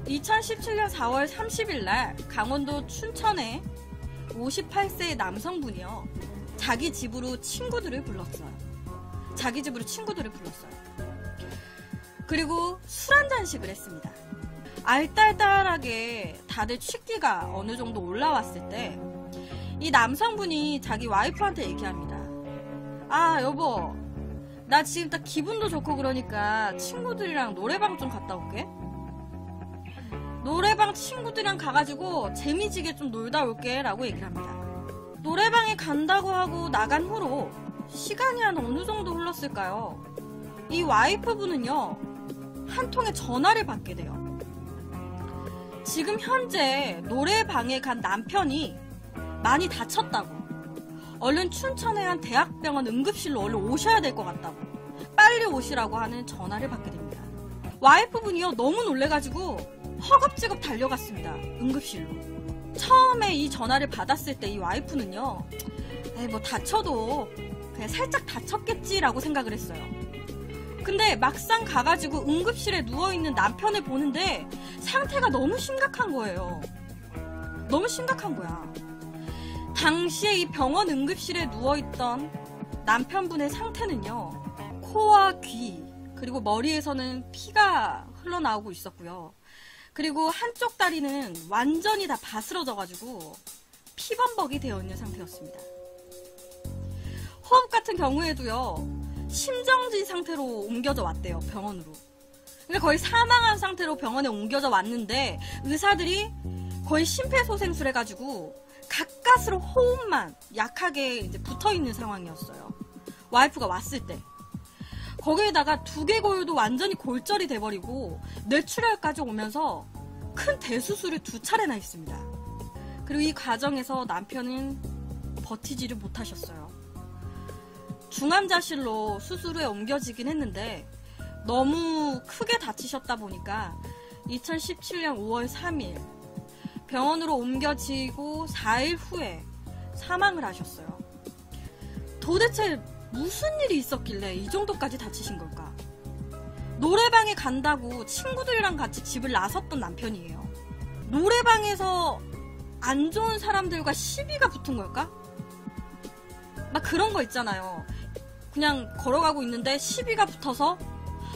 2017년 4월 30일 날 강원도 춘천에 58세의 남성분이요. 자기 집으로 친구들을 불렀어요. 그리고 술 한잔씩을 했습니다. 알딸딸하게 다들 취기가 어느 정도 올라왔을 때 이 남성분이 자기 와이프한테 얘기합니다. 아, 여보, 나 지금 딱 기분도 좋고 그러니까 친구들이랑 노래방 좀 갔다 올게. 노래방 친구들이랑 가가지고 재미지게 좀 놀다 올게 라고 얘기를 합니다. 노래방에 간다고 하고 나간 후로 시간이 한 어느 정도 흘렀을까요? 이 와이프분은요, 한 통의 전화를 받게 돼요. 지금 현재 노래방에 간 남편이 많이 다쳤다고, 얼른 춘천의 한 대학병원 응급실로 얼른 오셔야 될 것 같다고, 빨리 오시라고 하는 전화를 받게 됩니다. 와이프분이요, 너무 놀래가지고 허겁지겁 달려갔습니다. 응급실로. 처음에 이 전화를 받았을 때 이 와이프는요, 에이, 뭐 다쳐도 그냥 살짝 다쳤겠지라고 생각을 했어요. 근데 막상 가가지고 응급실에 누워있는 남편을 보는데 상태가 너무 심각한 거예요. 너무 심각한 거야. 당시에 이 병원 응급실에 누워있던 남편분의 상태는요, 코와 귀, 그리고 머리에서는 피가 흘러나오고 있었고요. 그리고 한쪽 다리는 완전히 다 바스러져가지고 피범벅이 되어 있는 상태였습니다. 호흡 같은 경우에도요, 심정지 상태로 옮겨져 왔대요, 병원으로. 그러니까 거의 사망한 상태로 병원에 옮겨져 왔는데 의사들이 거의 심폐소생술 해가지고 가까스로 호흡만 약하게 이제 붙어있는 상황이었어요. 와이프가 왔을 때. 거기에다가 두개골도 완전히 골절이 돼버리고 뇌출혈까지 오면서 큰 대수술을 2차례나 했습니다. 그리고 이 과정에서 남편은 버티지를 못하셨어요. 중환자실로 수술에 옮겨지긴 했는데 너무 크게 다치셨다 보니까 2017년 5월 3일 병원으로 옮겨지고 4일 후에 사망을 하셨어요. 도대체 무슨 일이 있었길래 이 정도까지 다치신 걸까? 노래방에 간다고 친구들이랑 같이 집을 나섰던 남편이에요. 노래방에서 안 좋은 사람들과 시비가 붙은 걸까? 막 그런 거 있잖아요. 그냥 걸어가고 있는데 시비가 붙어서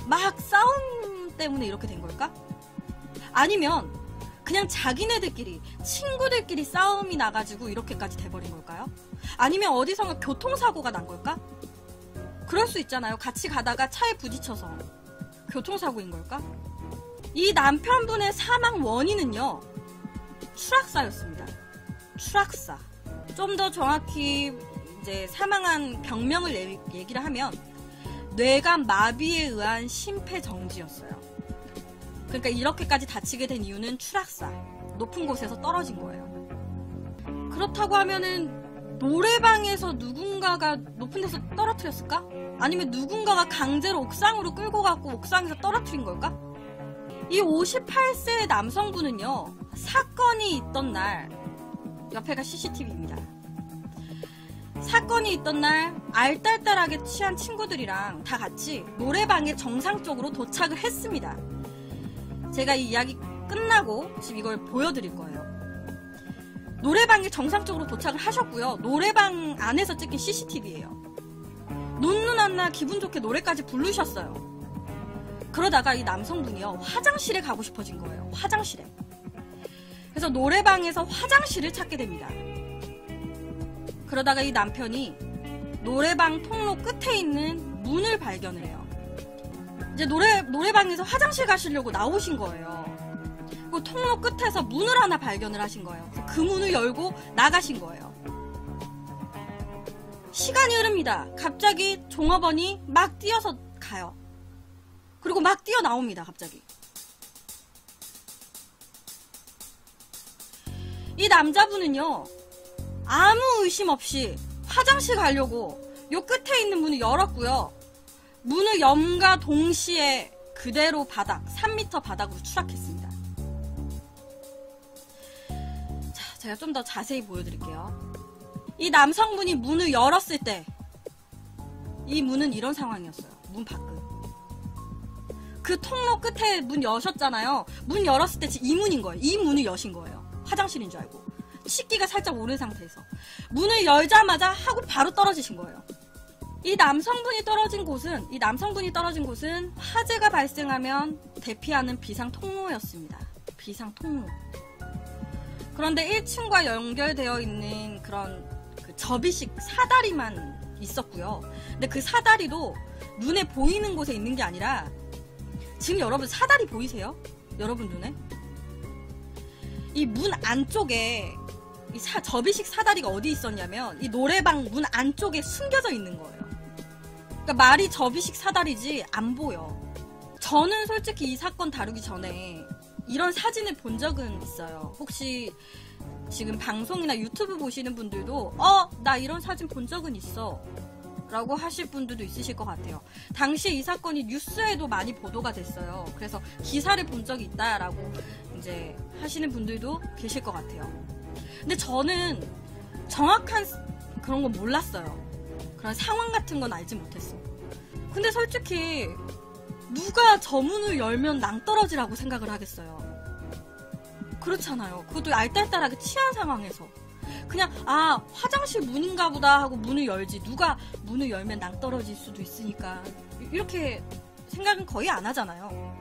막 싸움 때문에 이렇게 된 걸까? 아니면 그냥 자기네들끼리, 친구들끼리 싸움이 나가지고 이렇게까지 돼버린 걸까요? 아니면 어디선가 교통사고가 난 걸까? 그럴 수 있잖아요. 같이 가다가 차에 부딪혀서 교통사고인 걸까? 이 남편분의 사망 원인은요, 추락사였습니다. 추락사. 좀 더 정확히 이제 사망한 병명을 얘기를 하면 뇌관 마비에 의한 심폐정지였어요. 그러니까 이렇게까지 다치게 된 이유는 추락사, 높은 곳에서 떨어진 거예요. 그렇다고 하면은 노래방에서 누군가가 높은 데서 떨어뜨렸을까? 아니면 누군가가 강제로 옥상으로 끌고 가고 옥상에서 떨어뜨린 걸까? 이 58세의 남성분은요, 사건이 있던 날, 옆에가 CCTV입니다. 사건이 있던 날 알딸딸하게 취한 친구들이랑 다 같이 노래방에 정상적으로 도착을 했습니다. 제가 이 이야기 끝나고 지금 이걸 보여드릴 거예요. 노래방에 정상적으로 도착을 하셨고요. 노래방 안에서 찍힌 CCTV예요. 논눈안나 기분 좋게 노래까지 부르셨어요. 그러다가 이 남성분이요, 화장실에 가고 싶어진 거예요. 화장실에. 그래서 노래방에서 화장실을 찾게 됩니다. 그러다가 이 남편이 노래방 통로 끝에 있는 문을 발견을 해요. 이제 노래방에서 화장실 가시려고 나오신 거예요. 그 통로 끝에서 문을 하나 발견을 하신 거예요. 그 문을 열고 나가신 거예요. 시간이 흐릅니다. 갑자기 종업원이 막 뛰어서 가요. 그리고 막 뛰어나옵니다. 갑자기. 이 남자분은요, 아무 의심 없이 화장실 가려고 요 끝에 있는 문을 열었고요. 문을 염과 동시에 그대로 바닥, 3m 바닥으로 추락했습니다. 자, 제가 좀 더 자세히 보여드릴게요. 이 남성분이 문을 열었을 때 이 문은 이런 상황이었어요. 문 밖은. 그 통로 끝에 문 여셨잖아요. 문 열었을 때 이 문인 거예요. 이 문을 여신 거예요. 화장실인 줄 알고. 식기가 살짝 오른 상태에서. 문을 열자마자 하고 바로 떨어지신 거예요. 이 남성분이 떨어진 곳은 화재가 발생하면 대피하는 비상 통로였습니다. 비상 통로. 그런데 1층과 연결되어 있는 그런 그 접이식 사다리만 있었고요. 근데 그 사다리도 눈에 보이는 곳에 있는 게 아니라, 지금 여러분 사다리 보이세요? 여러분 눈에? 이 문 안쪽에 이 접이식 사다리가 어디 있었냐면 이 노래방 문 안쪽에 숨겨져 있는 거예요. 그러니까 말이 접이식 사다리지 안 보여. 저는 솔직히 이 사건 다루기 전에 이런 사진을 본 적은 있어요. 혹시 지금 방송이나 유튜브 보시는 분들도 나 이런 사진 본 적은 있어 라고 하실 분들도 있으실 것 같아요. 당시에 이 사건이 뉴스에도 많이 보도가 됐어요. 그래서 기사를 본 적이 있다라고 이제 하시는 분들도 계실 것 같아요. 근데 저는 정확한 그런 건 몰랐어요. 그런 상황 같은 건 알지 못했어. 근데 솔직히 누가 저 문을 열면 낭떠러지라고 생각을 하겠어요. 그렇잖아요. 그것도 알딸딸하게 취한 상황에서 그냥 화장실 문인가 보다 하고 문을 열지, 누가 문을 열면 낭떠러질 수도 있으니까 이렇게 생각은 거의 안 하잖아요.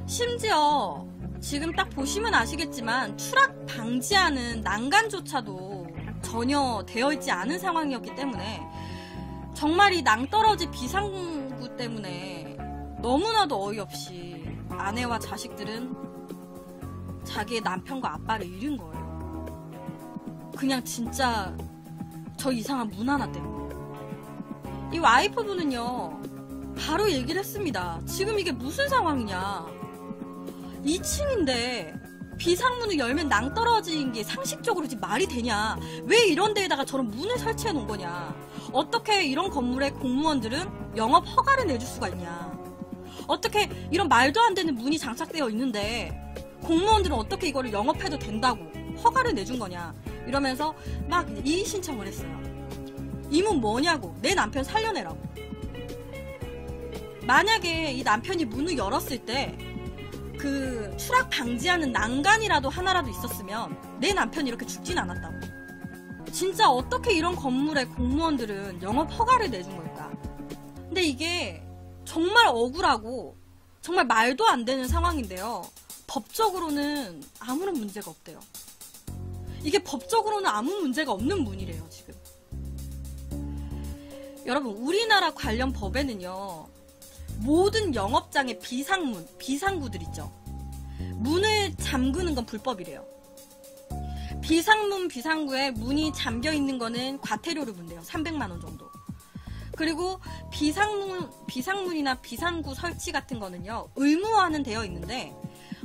심지어 지금 딱 보시면 아시겠지만 추락 방지하는 난간조차도 전혀 되어 있지 않은 상황이었기 때문에 정말 이 낭떠러지 비상구 때문에 너무나도 어이없이 아내와 자식들은 자기의 남편과 아빠를 잃은 거예요. 그냥 진짜 저 이상한 문 하나 때문에. 이 와이프분은요 바로 얘기를 했습니다. 지금 이게 무슨 상황이냐, 2층인데 비상문을 열면 낭떠러지인 게 상식적으로 지금 말이 되냐, 왜 이런 데에다가 저런 문을 설치해 놓은 거냐, 어떻게 이런 건물의 공무원들은 영업 허가를 내줄 수가 있냐, 어떻게 이런 말도 안 되는 문이 장착되어 있는데 공무원들은 어떻게 이거를 영업해도 된다고 허가를 내준 거냐, 이러면서 막 이의 신청을 했어요. 이 문 뭐냐고, 내 남편 살려내라고. 만약에 이 남편이 문을 열었을 때 그 추락 방지하는 난간이라도 하나라도 있었으면 내 남편이 이렇게 죽진 않았다고. 진짜 어떻게 이런 건물의 공무원들은 영업 허가를 내준 걸까? 근데 이게 정말 억울하고 정말 말도 안 되는 상황인데요. 법적으로는 아무런 문제가 없대요. 이게 법적으로는 아무 문제가 없는 문이래요, 지금. 여러분, 우리나라 관련 법에는요, 모든 영업장의 비상구들 있죠. 문을 잠그는 건 불법이래요. 비상구에 문이 잠겨 있는 거는 과태료를 문대요. 300만 원 정도. 그리고 비상문이나 비상구 설치 같은 거는요, 의무화는 되어 있는데,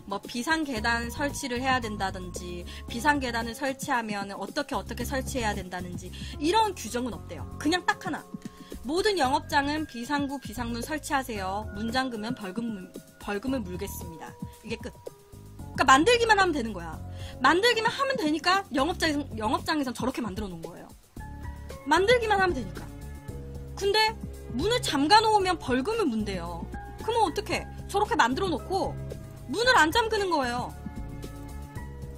뭐 비상계단 설치를 해야 된다든지, 비상계단을 설치하면 어떻게 설치해야 된다든지, 이런 규정은 없대요. 그냥 딱 하나. 모든 영업장은 비상구, 비상문 설치하세요. 문 잠그면 벌금을 물겠습니다. 이게 끝. 그러니까 만들기만 하면 되는 거야. 만들기만 하면 되니까 영업장에선 저렇게 만들어 놓은 거예요. 만들기만 하면 되니까. 근데 문을 잠가 놓으면 벌금을 문대요. 그러면 어떡해? 저렇게 만들어 놓고 문을 안 잠그는 거예요.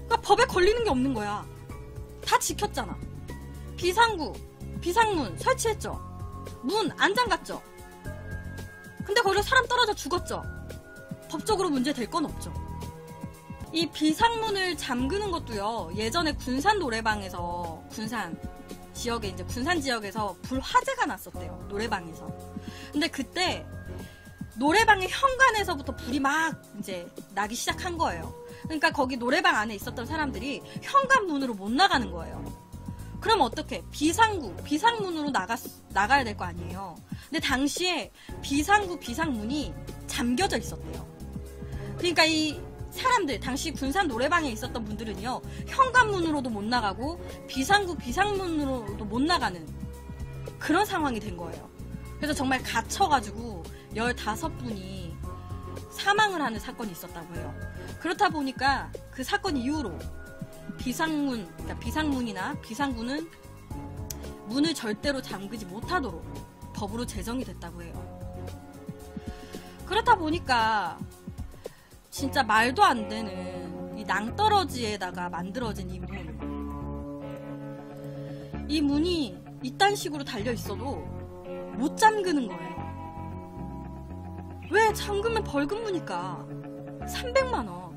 그러니까 법에 걸리는 게 없는 거야. 다 지켰잖아. 비상구, 비상문 설치했죠. 문 안 잠갔죠. 근데 거기서 사람 떨어져 죽었죠. 법적으로 문제 될 건 없죠. 이 비상문을 잠그는 것도요, 예전에 군산 노래방에서, 군산 지역에서 불화재가 났었대요. 노래방에서. 근데 그때 노래방의 현관에서부터 불이 막 이제 나기 시작한 거예요. 그러니까 거기 노래방 안에 있었던 사람들이 현관문으로 못 나가는 거예요. 그럼 어떡해? 비상문으로 나가야 될 거 아니에요. 근데 당시에 비상문이 잠겨져 있었대요. 그러니까 이 사람들, 당시 군산 노래방에 있었던 분들은요, 현관문으로도 못 나가고 비상문으로도 못 나가는 그런 상황이 된 거예요. 그래서 정말 갇혀가지고 15분이 사망을 하는 사건이 있었다고 해요. 그렇다 보니까 그 사건 이후로 그러니까 비상문이나 비상구는 문을 절대로 잠그지 못하도록 법으로 제정이 됐다고 해요. 그렇다 보니까 진짜 말도 안 되는 이 낭떠러지에다가 만들어진 이 문. 이 문이 이딴 식으로 달려 있어도 못 잠그는 거예요. 왜? 잠그면 벌금 무니까 300만 원.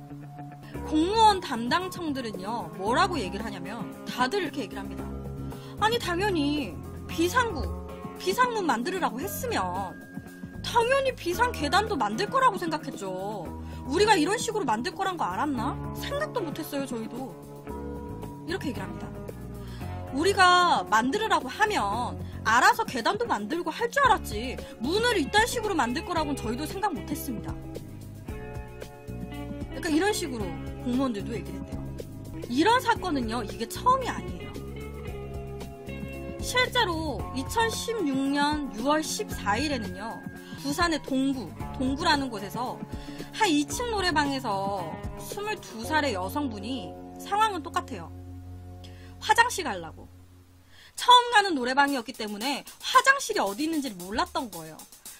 공무원 담당청들은요, 뭐라고 얘기를 하냐면 다들 이렇게 얘기를 합니다. 아니 당연히 비상문 만들으라고 했으면 당연히 비상 계단도 만들 거라고 생각했죠. 우리가 이런 식으로 만들 거란 거 알았나? 생각도 못했어요, 저희도. 이렇게 얘기를 합니다. 우리가 만들으라고 하면 알아서 계단도 만들고 할 줄 알았지 문을 이딴 식으로 만들 거라고는 저희도 생각 못했습니다. 그러니까 이런 식으로 공무원들도 얘기를 했대요. 이런 사건은요, 이게 처음이 아니에요. 실제로 2016년 6월 14일에는요 부산의 동구라는 곳에서 한 2층 노래방에서 22살의 여성분이, 상황은 똑같아요. 화장실 가려고. 처음 가는 노래방이었기 때문에 화장실이 어디 있는지를 몰랐던 거예요.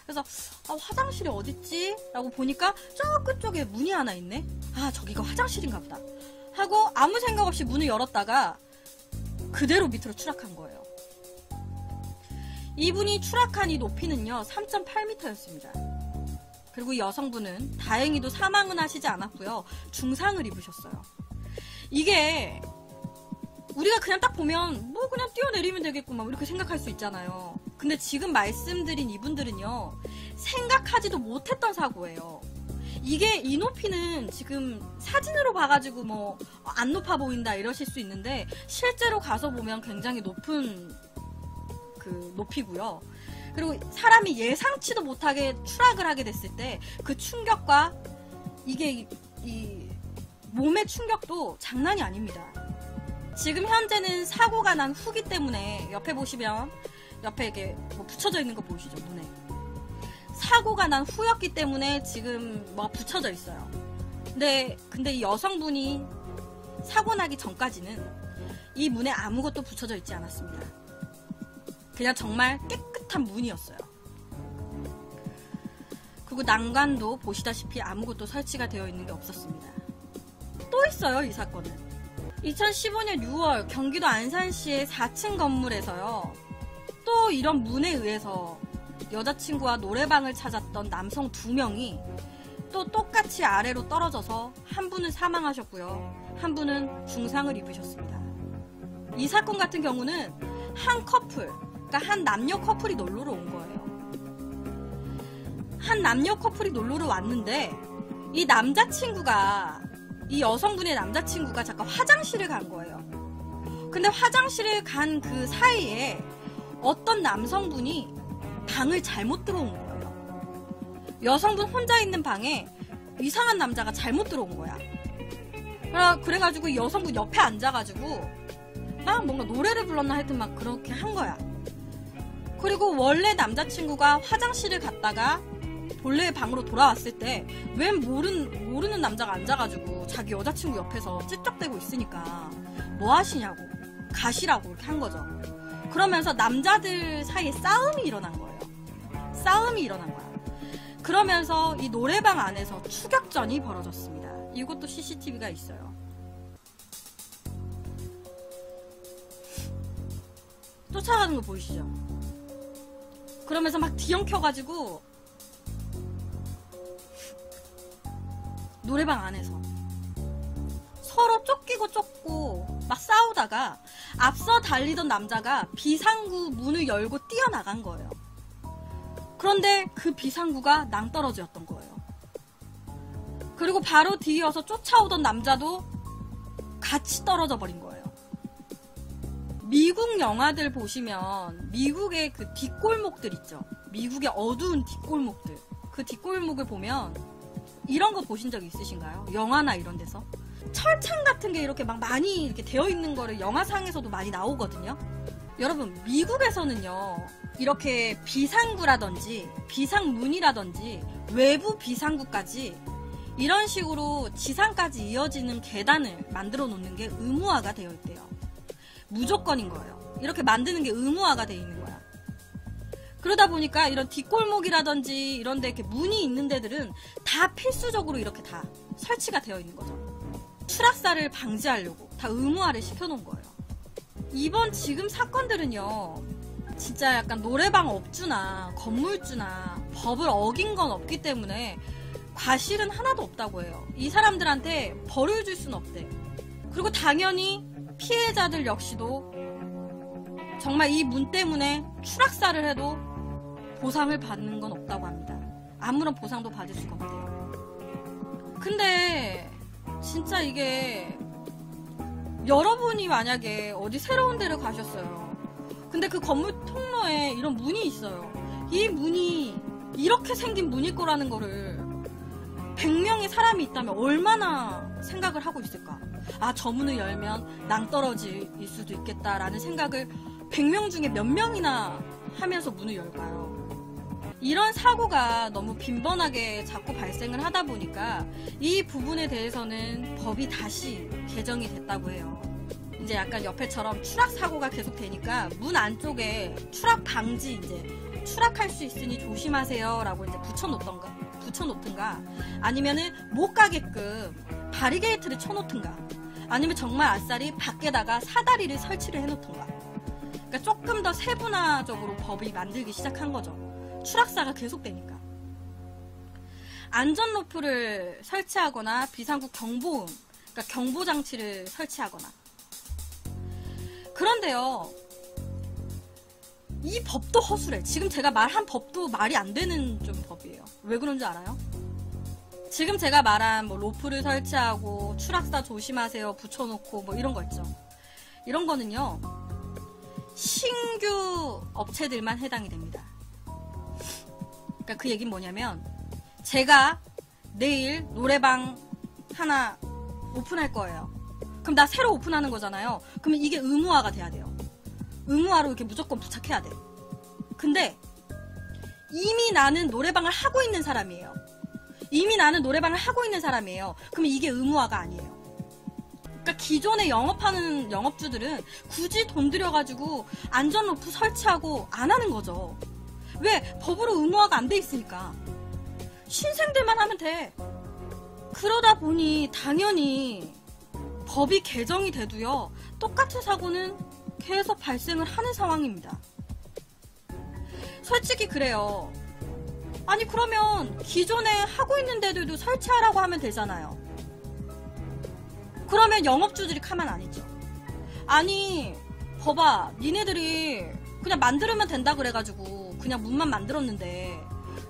그래서 화장실이 어딨지? 라고 보니까 저 끝쪽에 문이 하나 있네? 아, 저기가 화장실인가 보다 하고 아무 생각 없이 문을 열었다가 그대로 밑으로 추락한 거예요. 이분이 추락한 이 높이는요 3.8m였습니다. 그리고 이 여성분은 다행히도 사망은 하시지 않았고요, 중상을 입으셨어요. 이게 우리가 그냥 딱 보면 뭐 그냥 뛰어내리면 되겠구만 이렇게 생각할 수 있잖아요. 근데 지금 말씀드린 이분들은요 생각하지도 못했던 사고예요. 이게 이 높이는 지금 사진으로 봐가지고 뭐 안 높아 보인다 이러실 수 있는데 실제로 가서 보면 굉장히 높은 그 높이고요. 그리고 사람이 예상치도 못하게 추락을 하게 됐을 때 그 충격과 이게 이 몸의 충격도 장난이 아닙니다. 지금 현재는 사고가 난 후기 때문에 옆에 보시면 옆에 이렇게 뭐 붙여져 있는 거 보이시죠? 문에. 사고가 난 후였기 때문에 지금 뭐 붙여져 있어요. 근데 이 여성분이 사고 나기 전까지는 이 문에 아무것도 붙여져 있지 않았습니다. 그냥 정말 깨끗한 문이었어요. 그리고 난간도 보시다시피 아무것도 설치가 되어 있는 게 없었습니다. 또 있어요, 이 사건은. 2015년 6월 경기도 안산시의 4층 건물에서요. 또 이런 문에 의해서 여자친구와 노래방을 찾았던 남성 2명이 또 똑같이 아래로 떨어져서 한 분은 사망하셨고요. 한 분은 중상을 입으셨습니다. 이 사건 같은 경우는 한 커플, 그러니까 한 남녀 커플이 놀러로 온 거예요. 한 남녀 커플이 놀러로 왔는데 이 남자친구가, 이 여성분의 남자친구가 잠깐 화장실을 간 거예요. 근데 화장실을 간 그 사이에 어떤 남성분이 방을 잘못 들어온 거예요. 여성분 혼자 있는 방에 이상한 남자가 잘못 들어온 거야. 그래가지고 여성분 옆에 앉아가지고 막 뭔가 노래를 불렀나 하여튼 막 그렇게 한 거야. 그리고 원래 남자친구가 화장실을 갔다가 본래의 방으로 돌아왔을 때 웬 모르는 남자가 앉아가지고 자기 여자친구 옆에서 찝쩍대고 있으니까 뭐 하시냐고, 가시라고 이렇게 한 거죠. 그러면서 남자들 사이에 싸움이 일어난 거예요. 싸움이 일어난 거야. 그러면서 이 노래방 안에서 추격전이 벌어졌습니다. 이것도 CCTV가 있어요. 쫓아가는 거 보이시죠? 그러면서 막 뒤엉켜가지고 노래방 안에서 서로 쫓고 막 싸우다가 앞서 달리던 남자가 비상구 문을 열고 뛰어나간 거예요. 그런데 그 비상구가 낭떠러지였던 거예요. 그리고 바로 뒤이어서 쫓아오던 남자도 같이 떨어져 버린 거예요. 미국 영화들 보시면 미국의 그 뒷골목들 있죠. 미국의 어두운 뒷골목들. 그 뒷골목을 보면 이런 거 보신 적 있으신가요? 영화나 이런 데서 철창 같은 게 이렇게 막 많이 이렇게 되어 있는 거를 영화상에서도 많이 나오거든요. 여러분, 미국에서는요 이렇게 비상구라든지 비상문이라든지 외부 비상구까지 이런 식으로 지상까지 이어지는 계단을 만들어 놓는 게 의무화가 되어 있대요. 무조건인 거예요. 이렇게 만드는 게 의무화가 되어 있는 거야. 그러다 보니까 이런 뒷골목이라든지 이런 데 이렇게 문이 있는 데들은 다 필수적으로 이렇게 다 설치가 되어 있는 거죠. 추락사를 방지하려고 다 의무화를 시켜놓은 거예요. 이번 지금 사건들은요, 진짜 약간 노래방 업주나 건물주나 법을 어긴 건 없기 때문에 과실은 하나도 없다고 해요. 이 사람들한테 벌을 줄 수는 없대. 그리고 당연히 피해자들 역시도 정말 이 문 때문에 추락사를 해도 보상을 받는 건 없다고 합니다. 아무런 보상도 받을 수가 없대요. 근데 진짜 이게 여러분이 만약에 어디 새로운 데를 가셨어요. 근데 그 건물 통로에 이런 문이 있어요. 이 문이 이렇게 생긴 문일 거라는 거를 100명의 사람이 있다면 얼마나 생각을 하고 있을까? 아, 저 문을 열면 낭떠러지일 수도 있겠다라는 생각을 100명 중에 몇 명이나 하면서 문을 열까요? 이런 사고가 너무 빈번하게 자꾸 발생을 하다 보니까 이 부분에 대해서는 법이 다시 개정이 됐다고 해요. 이제 약간 옆에처럼 추락 사고가 계속 되니까 문 안쪽에 추락 방지, 이제 추락할 수 있으니 조심하세요 라고 이제 붙여놓든가 아니면은 못 가게끔 바리게이트를 쳐놓든가 아니면 정말 아싸리 밖에다가 사다리를 설치를 해놓든가. 그러니까 조금 더 세분화적으로 법이 만들기 시작한 거죠. 추락사가 계속되니까. 안전로프를 설치하거나 비상구 경보음, 그러니까 경보장치를 설치하거나. 그런데요, 이 법도 허술해. 지금 제가 말한 법도 말이 안 되는 좀 법이에요. 왜 그런지 알아요? 지금 제가 말한 뭐 로프를 설치하고 추락사 조심하세요 붙여놓고 뭐 이런 거 있죠. 이런 거는요, 신규 업체들만 해당이 됩니다. 그러니까 그 얘기는 뭐냐면, 제가 내일 노래방 하나 오픈할 거예요. 그럼 나 새로 오픈하는 거잖아요. 그러면 이게 의무화가 돼야 돼요. 의무화로 이렇게 무조건 부착해야 돼. 근데 이미 나는 노래방을 하고 있는 사람이에요. 그러면 이게 의무화가 아니에요. 그러니까 기존에 영업하는 영업주들은 굳이 돈 들여가지고 안전로프 설치하고 안 하는 거죠. 왜? 법으로 의무화가 안 돼 있으니까. 신생들만 하면 돼. 그러다 보니 당연히 법이 개정이 돼도요, 똑같은 사고는 계속 발생을 하는 상황입니다. 솔직히 그래요. 아니, 그러면 기존에 하고 있는 데들도 설치하라고 하면 되잖아요. 그러면 영업주들이 가만 안 있죠. 아니, 봐봐, 니네들이 그냥 만들면 된다 그래가지고 그냥 문만 만들었는데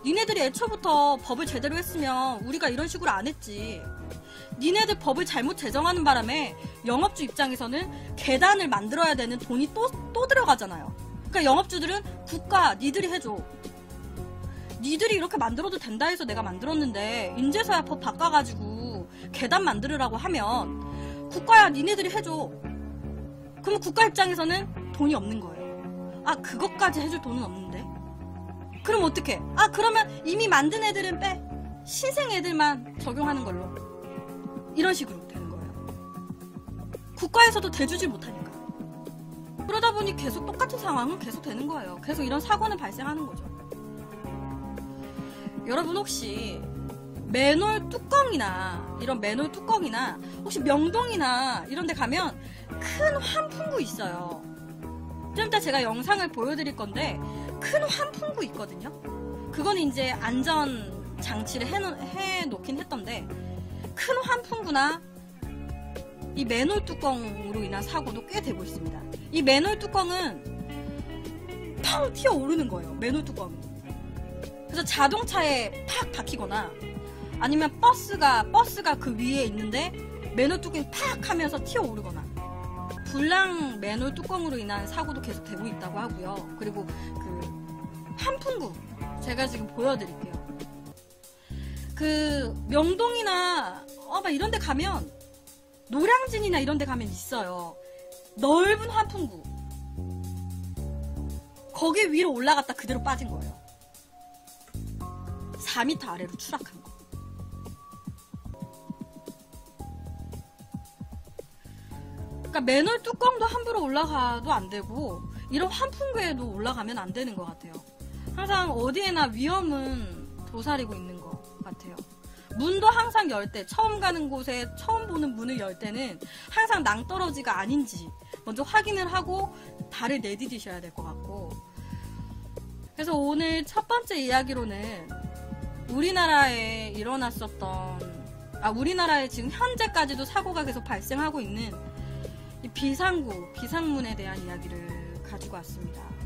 니네들이 애초부터 법을 제대로 했으면 우리가 이런 식으로 안 했지. 니네들 법을 잘못 제정하는 바람에 영업주 입장에서는 계단을 만들어야 되는 돈이 또 들어가잖아요. 그러니까 영업주들은 국가 니들이 해줘. 니들이 이렇게 만들어도 된다 해서 내가 만들었는데 인제서야 법 바꿔가지고 계단 만들으라고 하면 국가야 니네들이 해줘. 그럼 국가 입장에서는 돈이 없는 거예요. 아, 그것까지 해줄 돈은 없는데? 그럼 어떡해? 아, 그러면 이미 만든 애들은 빼. 신생 애들만 적용하는 걸로. 이런 식으로 되는 거예요. 국가에서도 대주질 못하니까. 그러다 보니 계속 똑같은 상황은 계속 되는 거예요. 계속 이런 사고는 발생하는 거죠. 여러분 혹시 맨홀 뚜껑이나 이런 맨홀 뚜껑이나 혹시 명동이나 이런 데 가면 큰 환풍구 있어요. 좀 이따 제가 영상을 보여드릴 건데 큰 환풍구 있거든요. 그건 이제 안전 장치를 해놓긴 했던데 큰 환풍구나 이 맨홀 뚜껑으로 인한 사고도 꽤 되고 있습니다. 이 맨홀 뚜껑은 팡 튀어 오르는 거예요. 맨홀 뚜껑이. 그래서 자동차에 팍 박히거나 아니면 버스가 그 위에 있는데 맨홀 뚜껑이 팍 하면서 튀어 오르거나 불량 맨홀 뚜껑으로 인한 사고도 계속 되고 있다고 하고요. 그리고 그 환풍구 제가 지금 보여드릴게요. 그 명동이나 막 이런 데 가면 노량진이나 이런 데 가면 있어요. 넓은 환풍구. 거기 위로 올라갔다 그대로 빠진 거예요. 4m 아래로 추락한 거. 그러니까 맨홀 뚜껑도 함부로 올라가도 안 되고 이런 환풍구에도 올라가면 안 되는 것 같아요. 항상 어디에나 위험은 도사리고 있는 것 같아요. 문도 항상 열 때, 처음 가는 곳에 처음 보는 문을 열 때는 항상 낭떠러지가 아닌지 먼저 확인을 하고 발을 내디디셔야 될 것 같고, 그래서 오늘 첫 번째 이야기로는 우리나라에 우리나라에 지금 현재까지도 사고가 계속 발생하고 있는 이 비상문에 대한 이야기를 가지고 왔습니다.